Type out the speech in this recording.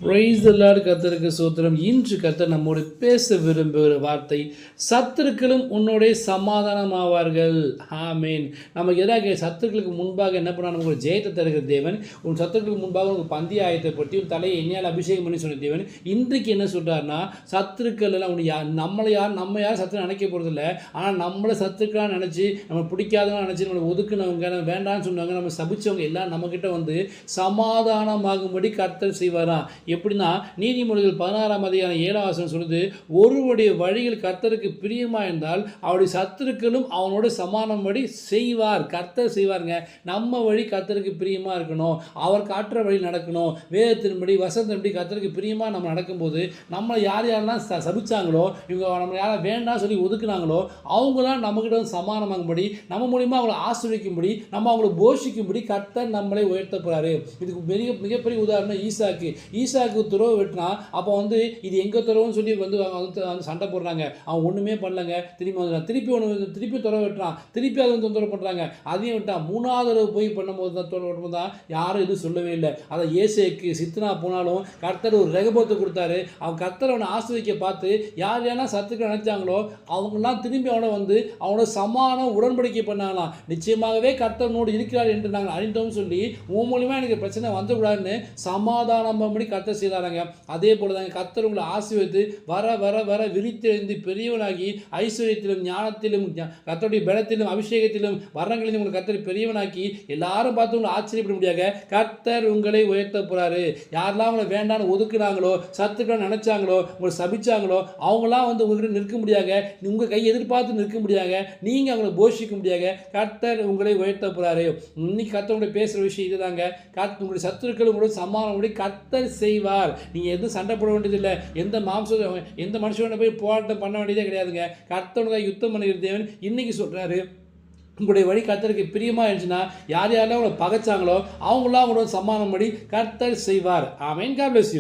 Praise the Lord. கர்த்தருக்கு ஸ்தோத்திரம். இன்று கர்த்தர் நம்மோடு பேச விரும்புகிற வார்த்தை, சத்துருக்களும் உன்னோடைய சமாதானமாவார்கள். ஆமேன். நமக்கு எதாக சத்துருக்களுக்கு முன்பாக என்ன பண்ணால் நமக்கு ஒரு ஜெயத்தை தருகிற தேவன், உன் சத்துருக்களுக்கு முன்பாக உனக்கு பந்திய ஆயத்தை பற்றி உன் தலையை எண்ணெயால் அபிஷேகம் பண்ணி சொன்ன தேவன் இன்றைக்கு என்ன சொல்கிறாருன்னா, சத்துருக்கள் எல்லாம் உன் நம்ம யாரும் சத்துரு நினைக்க போகிறதில்ல. ஆனால் நம்மளை சத்துருக்களாக நினச்சி நம்ம பிடிக்காதவங்க நினச்சி நம்மளை ஒதுக்குனவங்க, வேண்டான்னு சொன்னவங்க, நம்ம சபிச்சவங்க எல்லாம் நம்மக்கிட்ட வந்து சமாதானமாகும்படி கர்த்தர் செய்வாராம். எப்படின்னா, நீதிமொழிகள் 16:7 சொல்லுது, ஒருவருடைய வழிகள் கர்த்தருக்கு பிரியமா இருந்தால் அவருடைய சத்துருக்களும் அவனோட சமானம்படி செய்வார். கர்த்தர் செய்வாருங்க. நம்ம வழி கர்த்தருக்கு பிரியமா இருக்கணும், அவர் காட்டுற வழி நடக்கணும், வேதத்தின்படி வசனத்தின்படி கர்த்தருக்கு பிரியமா நம்ம நடக்கும்போது நம்மளை யாரெல்லாம் சபிச்சாங்களோ, இவங்க நம்ம யாரை வேண்டாம் சொல்லி ஒதுக்குனாங்களோ, அவங்களாம் நம்மகிட்ட வந்து சமானமாகும்படி, நம்ம மூலியமா அவங்களை ஆசிர்வதிக்கும்படி, நம்ம அவங்களை போஷிக்கும்படி கர்த்தர் நம்மளை உயர்த்த போறாரு. இதுக்கு மிகப்பெரிய உதாரணம் ஈசாக்கு துறவு வெட்டினா, அப்போ வந்து இது எங்கள் துறவுன்னு சொல்லி வந்து சண்டை போடுறாங்க. அவன் ஒன்றுமே பண்ணலங்க. திருப்பி துறவு வெட்டுறான், திருப்பி அதை வந்து தொந்தரவு பண்ணுறாங்க, அதையும் விட்டான். 3வது தடவை போய் பண்ணும்போது தான் யாரும் எதுவும் சொல்லவே இல்லை. அதை ஏசேக்கு சித்தனா போனாலும் கர்த்தர் ஒரு ரெகபத்தை கொடுத்தாரு. அவன் கர்த்தர் அவனை ஆசிரிக்க பார்த்து யாரெல்லாம் சத்துக்கள் நினைச்சாங்களோ அவங்கெல்லாம் திரும்பி அவனை வந்து அவனோட சமான உடன்படிக்கை பண்ணாங்களாம். நிச்சயமாகவே கர்த்தனோடு இருக்கிறார் என்று நாங்கள் அறிந்தோம்னு சொல்லி உன் மூலியமா எனக்கு பிரச்சனை வந்துவிடாதுன்னு சமாதானம் பண்ணி கர்த்தர் செய்தாராங்க. அதே போல தாங்க கர்த்தர் உங்களை ஆசீர்வதித்து வர வர வர விரித்தெழுந்து பெரியவனாகி ஐஸ்வர்யத்திலும் ஞானத்திலும் கர்த்தருடைய பலத்திலும் அபிஷேகத்திலும் வரங்களிலும் உங்களை கர்த்தர் பெரியவனாக்கி எல்லாரும் பார்த்து உங்களை ஆச்சரியப்பட முடியாத கர்த்தர் உங்களை உயர்த்த போறாரு. யாரெல்லாம் உங்களை வேண்டான்னு ஒதுக்குனாங்களோ, சத்துக்கள் நினைச்சாங்களோ, உங்களை சபிச்சாங்களோ, அவங்களாம் வந்து உங்ககிட்ட நிற்க முடியாத, உங்க கை எதிர்பார்த்து நிற்க முடியாத, நீங்க அவங்களை போஷிக்க முடியாத கர்த்தர் உங்களை உயர்த்த போறாரு. இன்னைக்கு கர்த்தருடைய பேசுற விஷயம் இதுதாங்க. உங்களுடைய சத்துருக்கள் உங்களுடைய சமாதானம் கர்த்தர் செய்வார். நீங்கள் எதுவும் சண்டை போட வேண்டியதில்லை. எந்த மனுஷனோட போய் போராட்டம் பண்ண வேண்டியதே கிடையாதுங்க. கர்த்தருடைய யுத்தம் பண்ணுகிற தேவன் இன்னைக்கு சொல்றாரு, உங்களுடைய வழி கர்த்தருக்கு பிரியமா இருந்துச்சுன்னா யாரெல்லாம் உங்களை பகைச்சாங்களோ அவங்களாம் உங்களோட சமாதானம் படி கர்த்தர் செய்வார். ஆமென். God bless you.